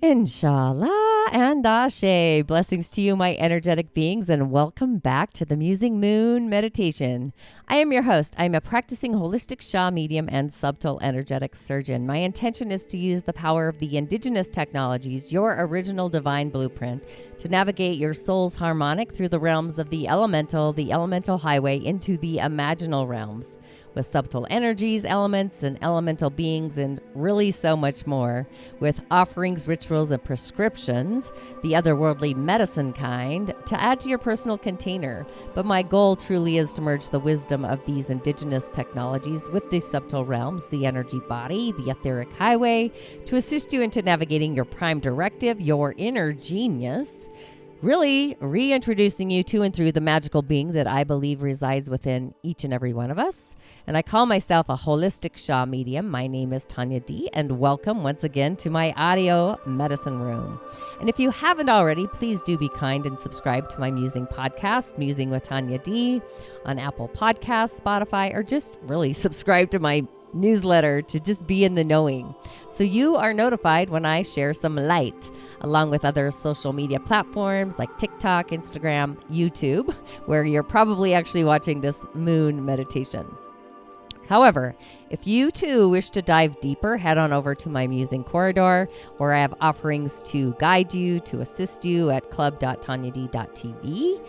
Inshallah and Ashe. Blessings to you, my energetic beings, and welcome back to the Musing Moon Meditation. I am your host. I'm a practicing holistic Shah medium and subtle energetic surgeon. My intention is to use the power of the indigenous technologies, your original divine blueprint, to navigate your soul's harmonic through the realms of the elemental highway into the imaginal realms, with subtle energies, elements, and elemental beings, and really so much more, with offerings, rituals, and prescriptions, the otherworldly medicine kind, to add to your personal container. But my goal truly is to merge the wisdom of these indigenous technologies with the subtle realms, the energy body, the etheric highway, to assist you into navigating your prime directive, your inner genius, really reintroducing you to and through the magical being that I believe resides within each and every one of us. And I call myself a holistic Shah medium. My name is Tonya D, and welcome once again to my audio medicine room. And if you haven't already, please do be kind and subscribe to my Musing podcast, Musing with Tonya D, on Apple Podcasts, Spotify, or just really subscribe to my newsletter to just be in the knowing, so you are notified when I share some light, along with other social media platforms like TikTok, Instagram, YouTube, where you're probably actually watching this moon meditation. However, if you too wish to dive deeper, head on over to my Musing corridor, where I have offerings to guide you, to assist you at club.tonyad.tv.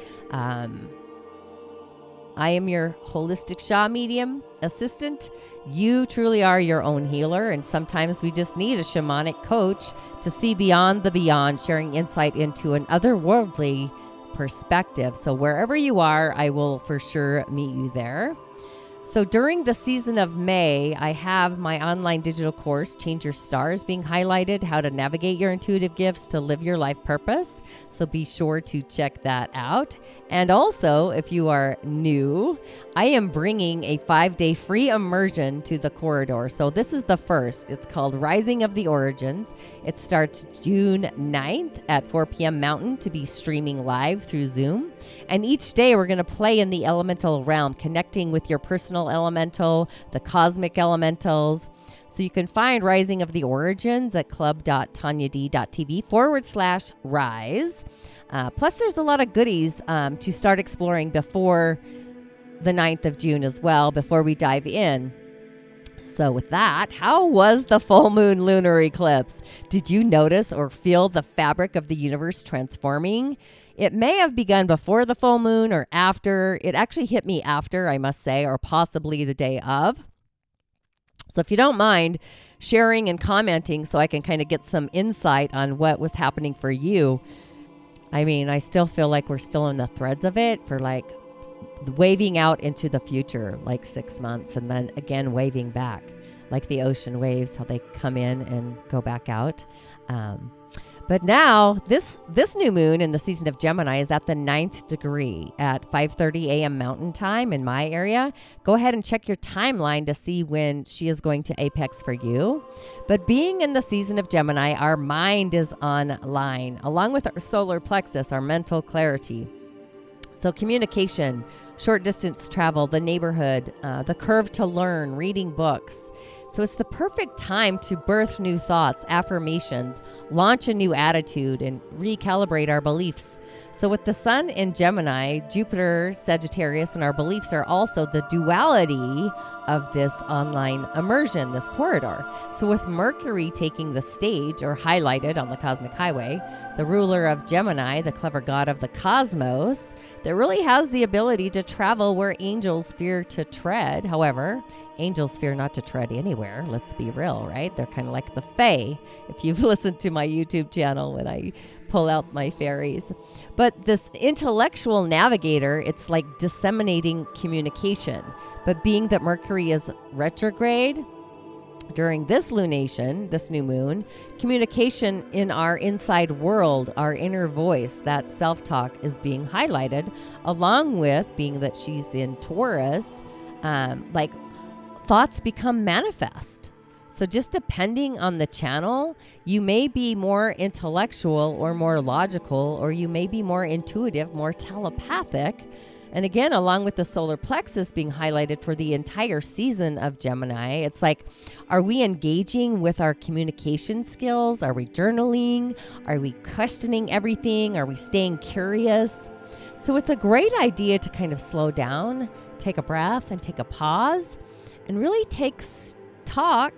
I am your holistic Shah medium assistant. You truly are your own healer, and sometimes we just need a shamanic coach to see beyond the beyond, sharing insight into an otherworldly perspective. So wherever you are, I will for sure meet you there. So during the season of May, I have my online digital course, Change Your Stars, being highlighted, how to navigate your intuitive gifts to live your life purpose. So be sure to check that out. And also, if you are new, I am bringing a 5-day free immersion to the corridor. So this is the first. It's called Rising of the Origins. It starts June 9th at 4 p.m. Mountain to be streaming live through Zoom. And each day we're going to play in the elemental realm, connecting with your personal elemental, the cosmic elementals. So you can find Rising of the Origins at club.tonyad.tv/rise. Plus, there's a lot of goodies to start exploring before the 9th of June as well, before we dive in. So with that, how was the full moon lunar eclipse? Did you notice or feel the fabric of the universe transforming? It may have begun before the full moon or after. It actually hit me after, I must say, or possibly the day of. So if you don't mind sharing and commenting so I can kind of get some insight on what was happening for you. I mean, I still feel like we're still in the threads of it for like waving out into the future, like 6 months, and then again waving back, like the ocean waves, how they come in and go back out. But now this new moon in the season of Gemini is at the 9th degree at 5:30 a.m. Mountain Time in my area. Go ahead and check your timeline to see when she is going to apex for you. But being in the season of Gemini, our mind is online, along with our solar plexus, our mental clarity. So communication, short distance travel, the neighborhood, the curve to learn, reading books. So it's the perfect time to birth new thoughts, affirmations, launch a new attitude, and recalibrate our beliefs. So with the sun in Gemini, Jupiter, Sagittarius, and our beliefs are also the duality of this online immersion, this corridor. So with Mercury taking the stage or highlighted on the cosmic highway, the ruler of Gemini, the clever god of the cosmos, that really has the ability to travel where angels fear to tread. However, angels fear not to tread anywhere. Let's be real, right? They're kind of like the Fae. If you've listened to my YouTube channel when I pull out my fairies. But this intellectual navigator, it's like disseminating communication. But being that Mercury is retrograde during this lunation, this new moon, communication in our inside world, our inner voice, that self-talk is being highlighted, along with being that she's in Taurus, like thoughts become manifest. So just depending on the channel, you may be more intellectual or more logical, or you may be more intuitive, more telepathic, And again, along with the solar plexus being highlighted for the entire season of Gemini, it's like, are we engaging with our communication skills? Are we journaling? Are we questioning everything? Are we staying curious? So it's a great idea to kind of slow down, take a breath, and take a pause, and really take stock,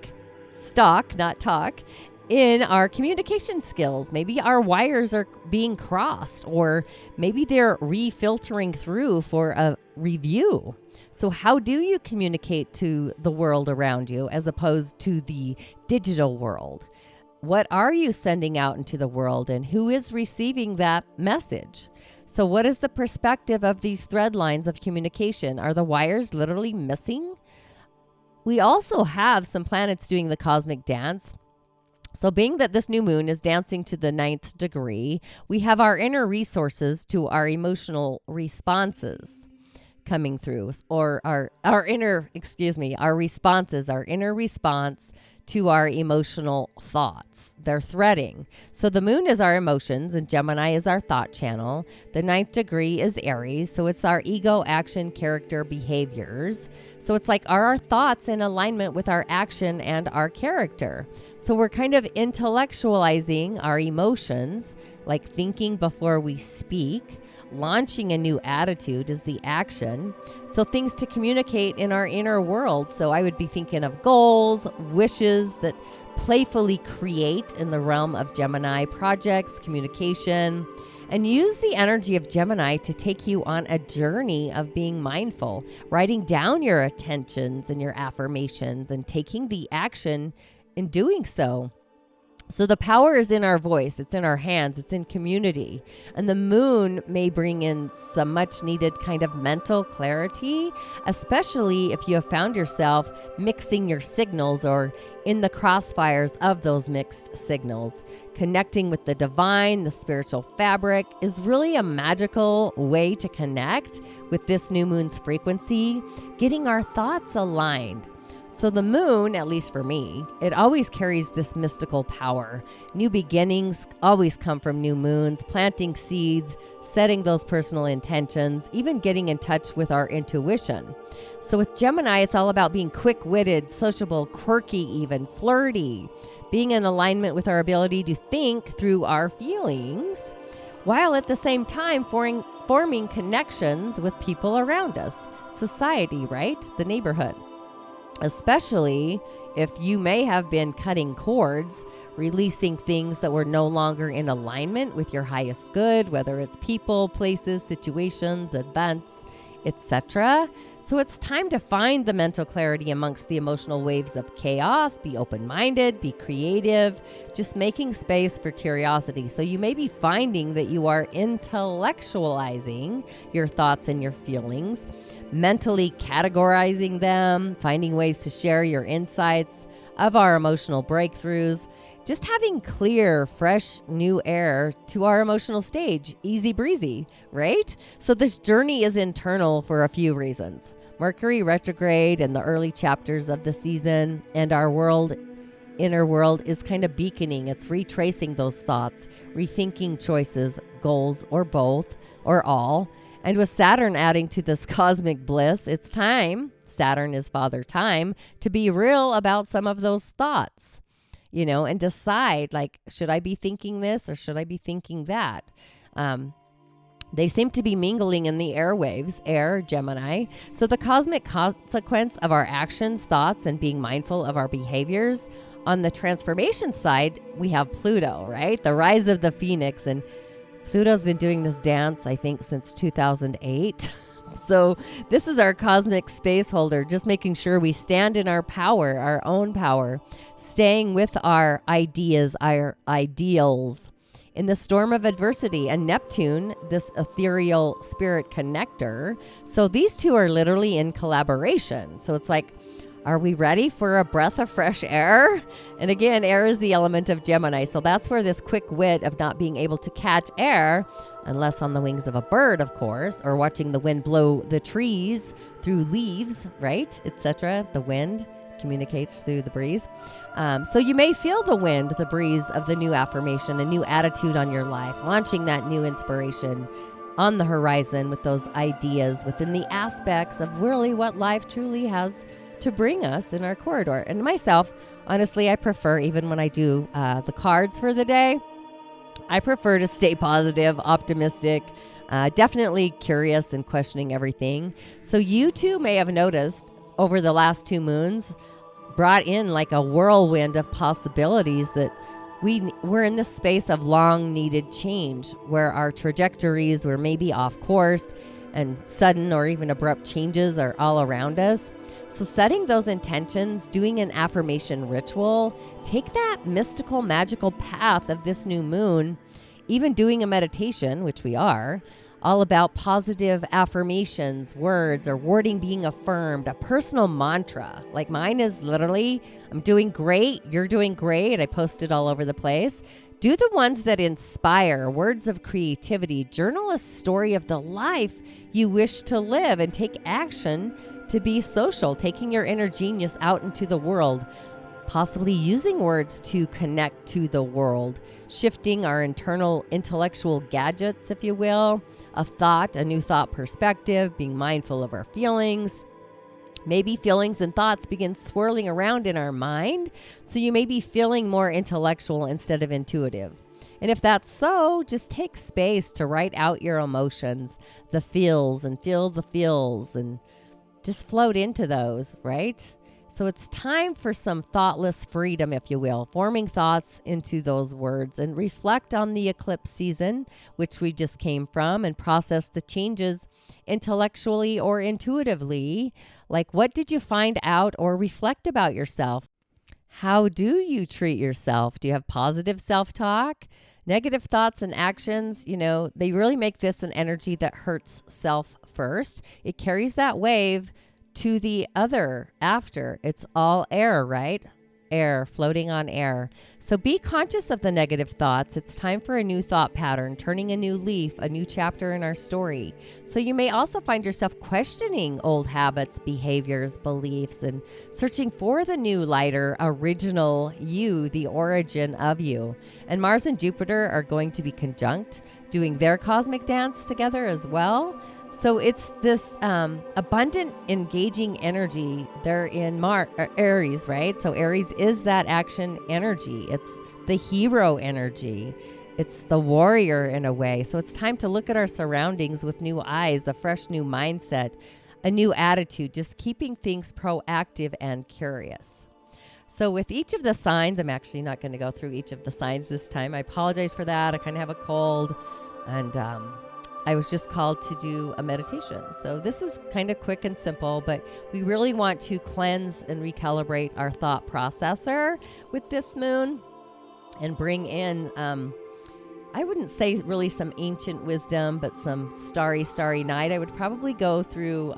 not talk, in our communication skills. Maybe our wires are being crossed, or maybe they're refiltering through for a review. So how do you communicate to the world around you as opposed to the digital world? What are you sending out into the world, and who is receiving that message? So what is the perspective of these thread lines of communication? Are the wires literally missing? We also have some planets doing the cosmic dance. So being that this new moon is dancing to the 9th degree, we have our inner resources to our emotional responses coming through, or our inner response to our emotional thoughts. They're threading. So the moon is our emotions, and Gemini is our thought channel. The 9th degree is Aries, so it's our ego, action, character, behaviors. So it's like, are our thoughts in alignment with our action and our character? So we're kind of intellectualizing our emotions, like thinking before we speak. Launching a new attitude is the action. So things to communicate in our inner world. So I would be thinking of goals, wishes that playfully create in the realm of Gemini, projects, communication, and use the energy of Gemini to take you on a journey of being mindful, writing down your intentions and your affirmations and taking the action in doing so. So the power is in our voice, it's in our hands, it's in community. And the moon may bring in some much needed kind of mental clarity, especially if you have found yourself mixing your signals or in the crossfires of those mixed signals. Connecting with the divine, the spiritual fabric, is really a magical way to connect with this new moon's frequency, getting our thoughts aligned. So the moon, at least for me, it always carries this mystical power. New beginnings always come from new moons, planting seeds, setting those personal intentions, even getting in touch with our intuition. So with Gemini, it's all about being quick-witted, sociable, quirky, even flirty, being in alignment with our ability to think through our feelings, while at the same time forming connections with people around us, society, right? The neighborhood. Especially if you may have been cutting cords, releasing things that were no longer in alignment with your highest good, whether it's people, places, situations, events, etc. So it's time to find the mental clarity amongst the emotional waves of chaos, be open-minded, be creative, just making space for curiosity. So you may be finding that you are intellectualizing your thoughts and your feelings, mentally categorizing them, finding ways to share your insights of our emotional breakthroughs, just having clear, fresh, new air to our emotional stage. Easy breezy, right? So this journey is internal for a few reasons. Mercury retrograde in the early chapters of the season, and our inner world is kind of beaconing. It's retracing those thoughts, rethinking choices, goals, or both, or all. And with Saturn adding to this cosmic bliss, it's time, Saturn is Father Time, to be real about some of those thoughts, and decide, like, should I be thinking this or should I be thinking that? They seem to be mingling in the airwaves, air, Gemini. So the cosmic consequence of our actions, thoughts, and being mindful of our behaviors. On the transformation side, we have Pluto, right? The rise of the Phoenix, and Pluto's been doing this dance, I think, since 2008. So this is our cosmic space holder, just making sure we stand in our power, our own power, staying with our ideas, our ideals in the storm of adversity. And Neptune, this ethereal spirit connector. So these two are literally in collaboration. So it's like, are we ready for a breath of fresh air? And again, air is the element of Gemini. So that's where this quick wit of not being able to catch air, unless on the wings of a bird, of course, or watching the wind blow the trees through leaves, right, etc. The wind communicates through the breeze. So you may feel the wind, the breeze of the new affirmation, a new attitude on your life, launching that new inspiration, on the horizon with those ideas within the aspects of really what life truly has to bring us in our corridor. And myself, honestly, I prefer, even when I do the cards for the day, I prefer to stay positive, optimistic, definitely curious and questioning everything. So you too may have noticed over the last 2 moons brought in like a whirlwind of possibilities that we're in this space of long needed change where our trajectories were maybe off course and sudden or even abrupt changes are all around us. So setting those intentions, doing an affirmation ritual, take that mystical, magical path of this new moon, even doing a meditation, which we are, all about positive affirmations, words, or wording being affirmed, a personal mantra. Like mine is literally, I'm doing great, you're doing great. I post it all over the place. Do the ones that inspire, words of creativity. Journal a story of the life you wish to live and take action to be social, taking your inner genius out into the world, possibly using words to connect to the world, shifting our internal intellectual gadgets, if you will, a thought, a new thought perspective, being mindful of our feelings. Maybe feelings and thoughts begin swirling around in our mind, so you may be feeling more intellectual instead of intuitive. And if that's so, just take space to write out your emotions, the feels, and feel the feels, and just float into those, right? So it's time for some thoughtless freedom, if you will, forming thoughts into those words and reflect on the eclipse season, which we just came from, and process the changes intellectually or intuitively. Like, what did you find out or reflect about yourself? How do you treat yourself? Do you have positive self-talk? Negative thoughts and actions, they really make this an energy that hurts self first. It carries that wave to the other after. It's all air, right? Air, floating on air. So be conscious of the negative thoughts. It's time for a new thought pattern, turning a new leaf, a new chapter in our story. So you may also find yourself questioning old habits, behaviors, beliefs, and searching for the new, lighter, original you, the origin of you. And Mars and Jupiter are going to be conjunct, doing their cosmic dance together as well. So it's this abundant, engaging energy. They're in Aries, right? So Aries is that action energy. It's the hero energy. It's the warrior in a way. So it's time to look at our surroundings with new eyes, a fresh new mindset, a new attitude, just keeping things proactive and curious. So with each of the signs, I'm actually not going to go through each of the signs this time. I apologize for that. I kind of have a cold, and I was just called to do a meditation. So this is kind of quick and simple, but we really want to cleanse and recalibrate our thought processor with this moon and bring in, I wouldn't say really some ancient wisdom, but some starry night. I would probably go through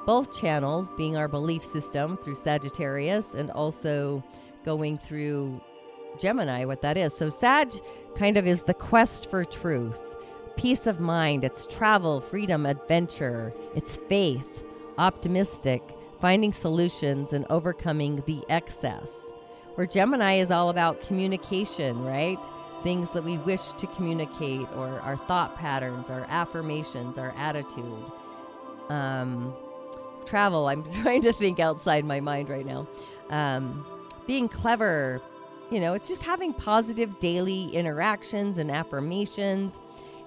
both channels, being our belief system through Sagittarius and also going through Gemini, what that is. So Sag kind of is the quest for truth. Peace of mind, it's travel, freedom, adventure, it's faith, optimistic, finding solutions and overcoming the excess. Where Gemini is all about communication, right? Things that we wish to communicate, or our thought patterns, our affirmations, our attitude. Travel, I'm trying to think outside my mind right now. Being clever, it's just having positive daily interactions and affirmations,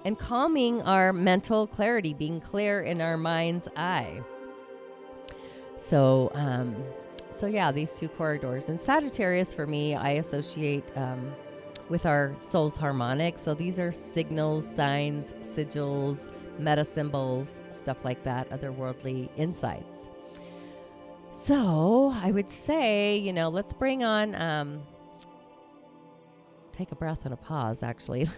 and calming our mental clarity, being clear in our mind's eye. So yeah, these two corridors. And Sagittarius, for me, I associate with our soul's harmonic. So these are signals, signs, sigils, meta symbols, stuff like that, otherworldly insights. So I would say, let's bring on, take a breath and a pause, actually.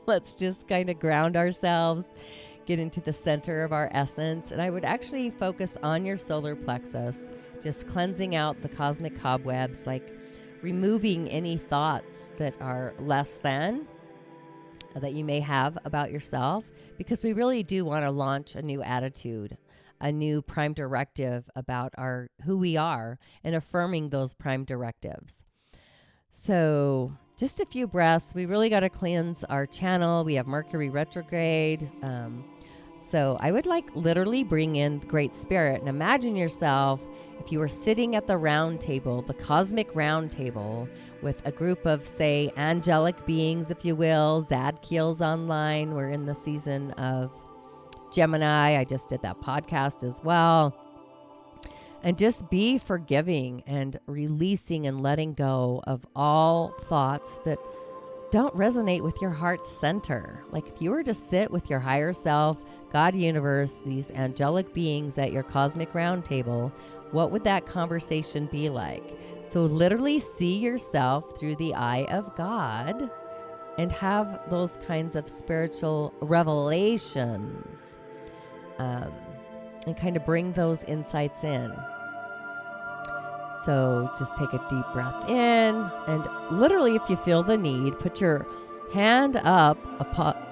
Let's just kind of ground ourselves, get into the center of our essence. And I would actually focus on your solar plexus, just cleansing out the cosmic cobwebs, like removing any thoughts that are less than that you may have about yourself, because we really do want to launch a new attitude, a new prime directive about who we are, and affirming those prime directives. So just a few breaths. We really got to cleanse our channel. We have Mercury retrograde. So I would literally bring in Great Spirit and imagine yourself if you were sitting at the round table, the cosmic round table, with a group of, say, angelic beings, if you will. Zadkiel's online. We're in the season of Gemini. I just did that podcast as well. And just be forgiving and releasing and letting go of all thoughts that don't resonate with your heart center. Like if you were to sit with your higher self, God, universe, these angelic beings at your cosmic round table, what would that conversation be like? So literally see yourself through the eye of God and have those kinds of spiritual revelations, and kind of bring those insights in. So just take a deep breath in, and literally, if you feel the need, put your hand up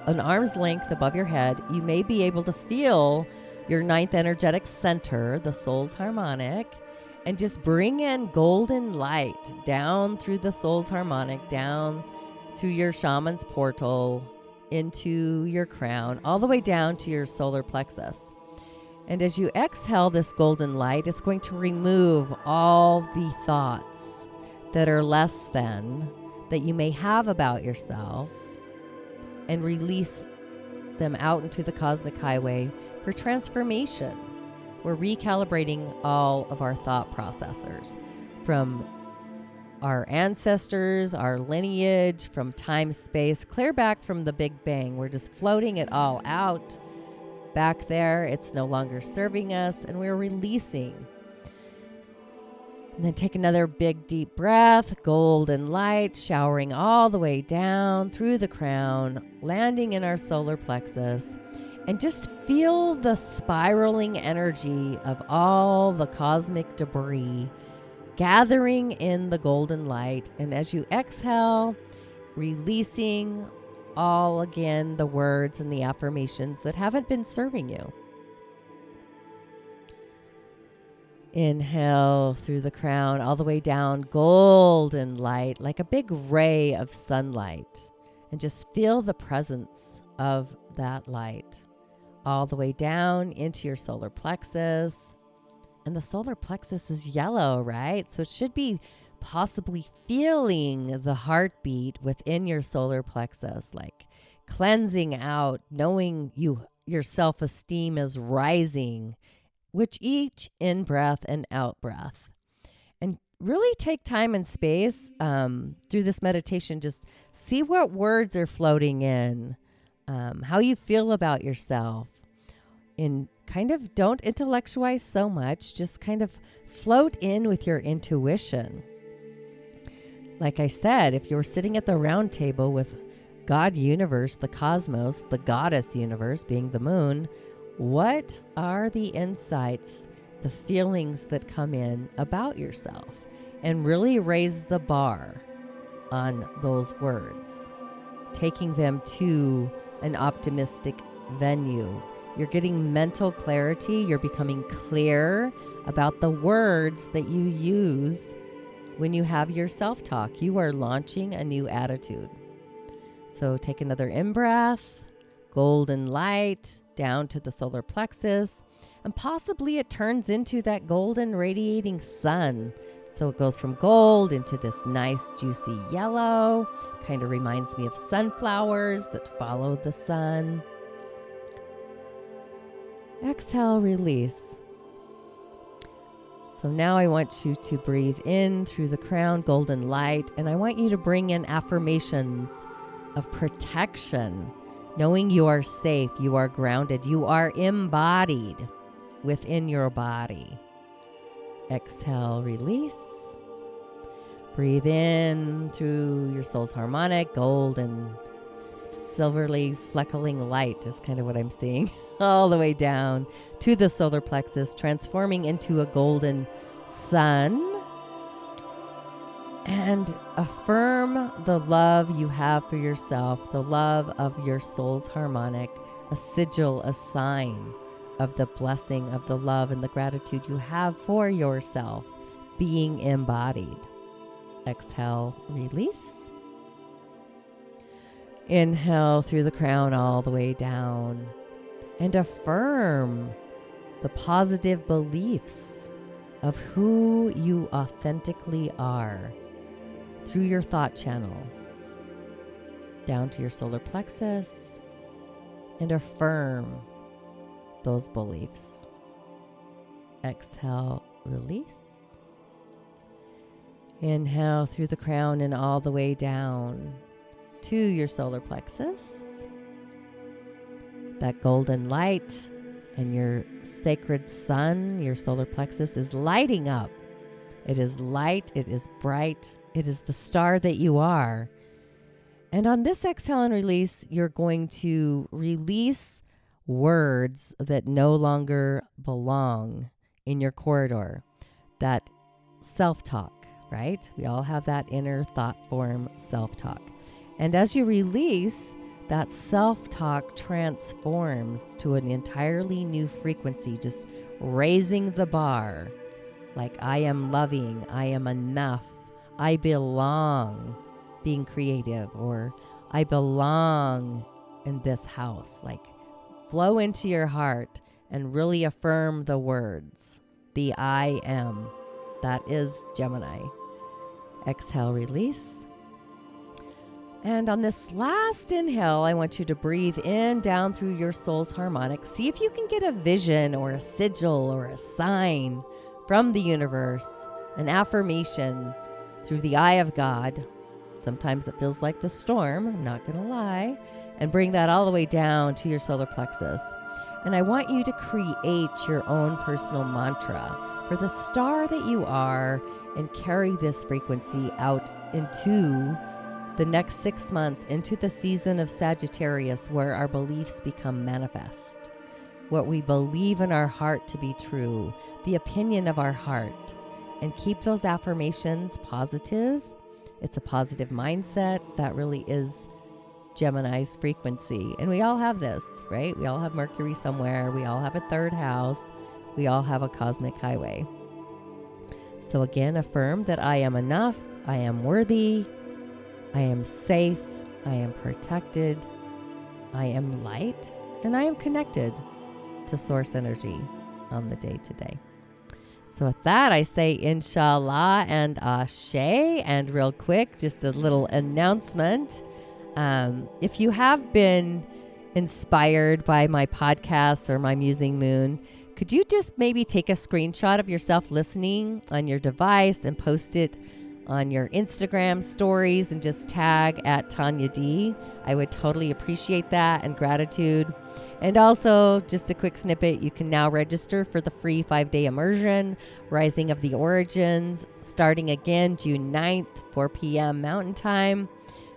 an arm's length above your head. You may be able to feel your ninth energetic center, the soul's harmonic, and just bring in golden light down through the soul's harmonic, down through your shaman's portal, into your crown, all the way down to your solar plexus. And as you exhale this golden light, it's going to remove all the thoughts that are less than, that you may have about yourself, and release them out into the cosmic highway for transformation. We're recalibrating all of our thought processors from our ancestors, our lineage, from time, space, clear back from the Big Bang. We're just floating it all out. Back there, it's no longer serving us, and we're releasing. And then take another big deep breath, golden light showering all the way down through the crown, landing in our solar plexus, and just feel the spiraling energy of all the cosmic debris gathering in the golden light. And as you exhale, releasing all again the words and the affirmations that haven't been serving you. Inhale through the crown all the way down, golden light, like a big ray of sunlight. And just feel the presence of that light all the way down into your solar plexus. And the solar plexus is yellow, right? So it should be possibly feeling the heartbeat within your solar plexus, like cleansing out, knowing your self-esteem is rising, which each in breath and out breath. And really take time and space through this meditation. Just see what words are floating in, how you feel about yourself, and kind of don't intellectualize so much. Just kind of float in with your intuition. Like I said, if you're sitting at the round table with God universe, the cosmos, the goddess universe being the moon, what are the insights, the feelings that come in about yourself? And really raise the bar on those words, taking them to an optimistic venue. You're getting mental clarity. You're becoming clear about the words that you use when you have your self-talk. You are launching a new attitude. So take another in-breath, golden light down to the solar plexus, and possibly it turns into that golden radiating sun. So it goes from gold into this nice juicy yellow. Kind of reminds me of sunflowers that follow the sun. Exhale, release. So now I want you to breathe in through the crown, golden light, and I want you to bring in affirmations of protection, knowing you are safe, you are grounded, you are embodied within your body. Exhale, release. Breathe in through your soul's harmonic, gold and silverly fleckling light is kind of what I'm seeing, all the way down to the solar plexus, transforming into a golden sun. And affirm the love you have for yourself, the love of your soul's harmonic, a sigil, a sign of the blessing of the love and the gratitude you have for yourself being embodied. Exhale, release. Inhale through the crown all the way down. And affirm the positive beliefs of who you authentically are through your thought channel down to your solar plexus, and affirm those beliefs. Exhale, release. Inhale through the crown and all the way down to your solar plexus. That golden light and your sacred sun, your solar plexus, is lighting up. It is light, it is bright, it is the star that you are. And on this exhale and release, you're going to release words that no longer belong in your corridor. That self-talk, right? We all have that inner thought form self-talk. And as you release, that self-talk transforms to an entirely new frequency, just raising the bar. Like, I am loving, I am enough, I belong, being creative, or I belong in this house. Like, flow into your heart and really affirm the words, the I am. That is Gemini. Exhale, release. And on this last inhale, I want you to breathe in, down through your soul's harmonic. See if you can get a vision or a sigil or a sign from the universe, an affirmation through the eye of God. Sometimes it feels like the storm, I'm not going to lie. And bring that all the way down to your solar plexus. And I want you to create your own personal mantra for the star that you are, and carry this frequency out into the next 6 months, into the season of Sagittarius, where our beliefs become manifest. What we believe in our heart to be true, the opinion of our heart. And keep those affirmations positive. It's a positive mindset. That really is Gemini's frequency. And we all have this, right? We all have Mercury somewhere. We all have a third house. We all have a cosmic highway. So again, affirm that I am enough. I am worthy. I am safe. I am protected. I am light. And I am connected to source energy on the day today. So with that, I say inshallah and ashe. And real quick, just a little announcement. If you have been inspired by my podcast or my Musing Moon, could you just maybe take a screenshot of yourself listening on your device and post it on your Instagram stories and just tag at Tonya D? I would totally appreciate that, and gratitude. And also, just a quick snippet, you can now register for the free 5-day immersion, Rising of the Origins, starting again June 9th, 4 p.m. Mountain Time,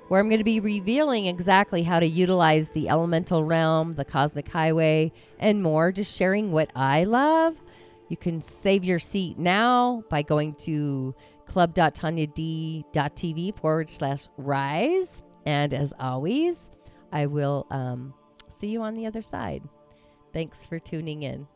where I'm going to be revealing exactly how to utilize the elemental realm, the cosmic highway, and more, just sharing what I love. You can save your seat now by going to club.tonyad.tv/rise. And as always, I will see you on the other side. Thanks for tuning in.